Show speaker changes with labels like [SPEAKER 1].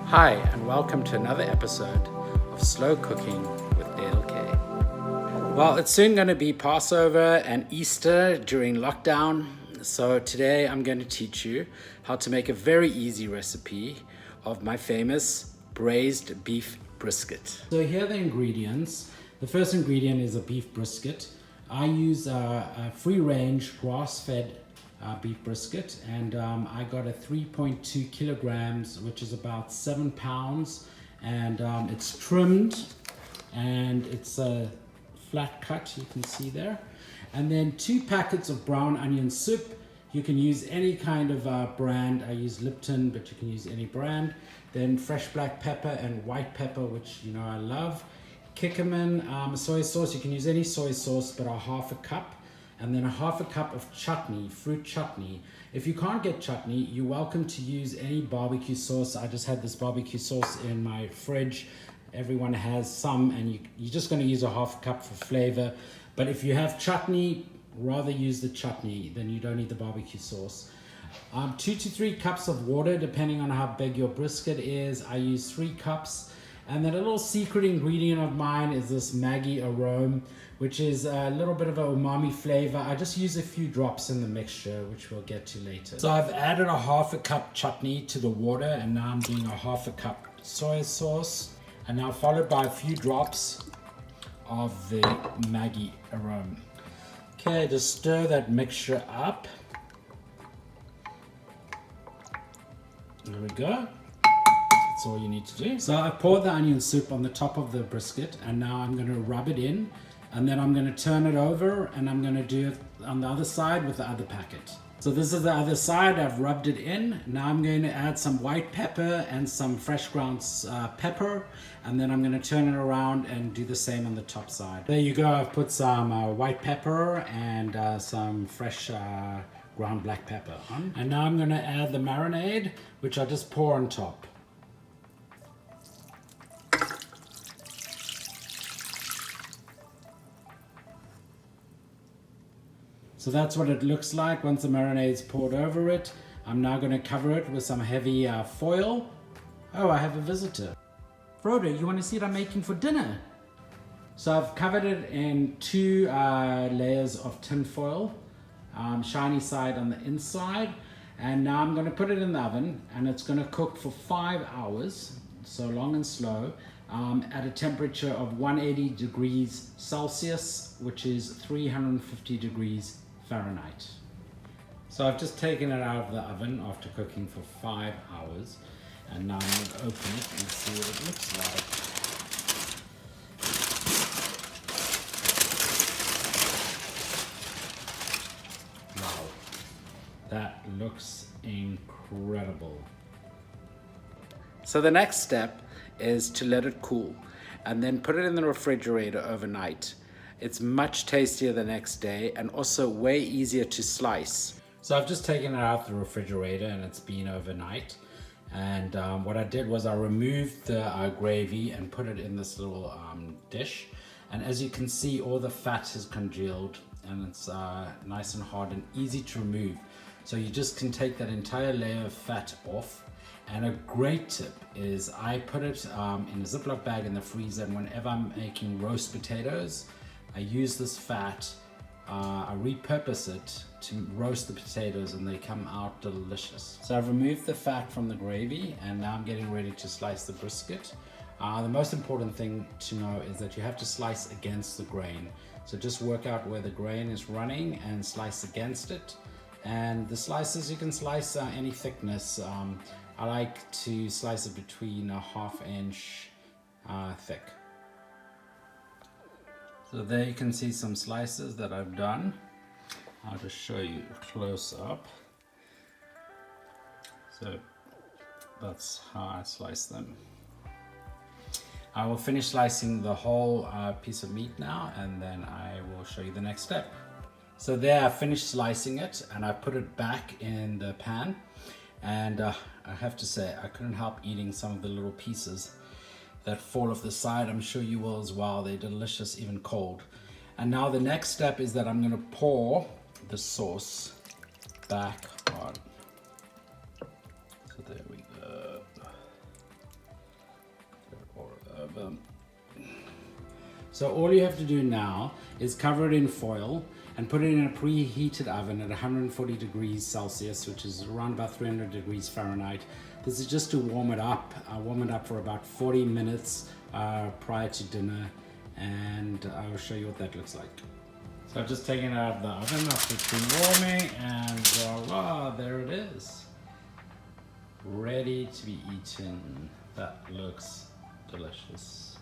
[SPEAKER 1] Hi, and welcome to another episode of Slow Cooking with Dale K. Well, it's soon going to be Passover and Easter during lockdown, so today I'm going to teach you how to make a very easy recipe of my famous braised beef brisket. So here are the ingredients. The first ingredient is a beef brisket. I use a free-range grass-fed beef brisket, and I got a 3.2 kilograms, which is about 7 pounds, and it's trimmed and it's a flat cut, you can see there. And then 2 packets of brown onion soup. You can use any kind of brand. I use Lipton, but you can use any brand. Then fresh black pepper and white pepper, which you know I love. Kikkoman soy sauce. You can use any soy sauce, but a half a cup. And then a half a cup of chutney, fruit chutney. If you can't get chutney, you're welcome to use any barbecue sauce. I just had this barbecue sauce in my fridge. Everyone has some, and you're just going to use a half a cup for flavor. But if you have chutney, rather use the chutney, then you don't need the barbecue sauce. 2 to 3 cups of water, depending on how big your brisket is. I use 3 cups. And then a little secret ingredient of mine is this Maggi aroma, which is a little bit of an umami flavor. I just use a few drops in the mixture, which we'll get to later. So I've added a half a cup chutney to the water, and now I'm doing a half a cup soy sauce, and now followed by a few drops of the Maggi aroma. Okay, just stir that mixture up. There we go. That's all you need to do. So I poured the onion soup on the top of the brisket, and now I'm going to rub it in, and then I'm going to turn it over, and I'm going to do it on the other side with the other packet. So this is the other side. I've rubbed it in. Now I'm going to add some white pepper and some fresh ground pepper, and then I'm going to turn it around and do the same on the top side. There you go. I've put some white pepper and some fresh ground black pepper on. And now I'm going to add the marinade, which I just pour on top. So that's what it looks like once the marinade's poured over it. I'm now going to cover it with some heavy foil. Oh, I have a visitor. Frodo, you want to see what I'm making for dinner? So I've covered it in 2 layers of tin foil, shiny side on the inside. And now I'm going to put it in the oven, and it's going to cook for 5 hours, so long and slow, at a temperature of 180 degrees Celsius, which is 350 degrees Fahrenheit. So I've just taken it out of the oven after cooking for 5 hours, and now I'm going to open it and see what it looks like. Wow, that looks incredible. So the next step is to let it cool and then put it in the refrigerator overnight. It's much tastier the next day and also way easier to slice. So I've just taken it out of the refrigerator, and it's been overnight. And what I did was I removed the gravy and put it in this little dish. And as you can see, all the fat has congealed, and it's nice and hard and easy to remove. So you just can take that entire layer of fat off. And a great tip is I put it in a Ziploc bag in the freezer, and whenever I'm making roast potatoes, I use this fat, I repurpose it to roast the potatoes, and they come out delicious. So I've removed the fat from the gravy, and now I'm getting ready to slice the brisket. The most important thing to know is that you have to slice against the grain. So just work out where the grain is running and slice against it. And the slices, you can slice any thickness. I like to slice it between a 1/2 inch thick. So there you can see some slices that I've done. I'll just show you close up. So that's how I slice them. I will finish slicing the whole piece of meat now, and then I will show you the next step. So there, I finished slicing it, and I put it back in the pan. And I have to say, I couldn't help eating some of the little pieces that fall off the side. I'm sure you will as well. They're delicious, even cold. And now the next step is that I'm going to pour the sauce back on. So there we go. So all you have to do now is cover it in foil and put it in a preheated oven at 140 degrees Celsius, which is around about 300 degrees Fahrenheit. This is just to warm it up. Warm it up for about 40 minutes prior to dinner, and I'll show you what that looks like. So I've just taken it out of the oven after it's been warming, and voila, there it is. Ready to be eaten. That looks delicious.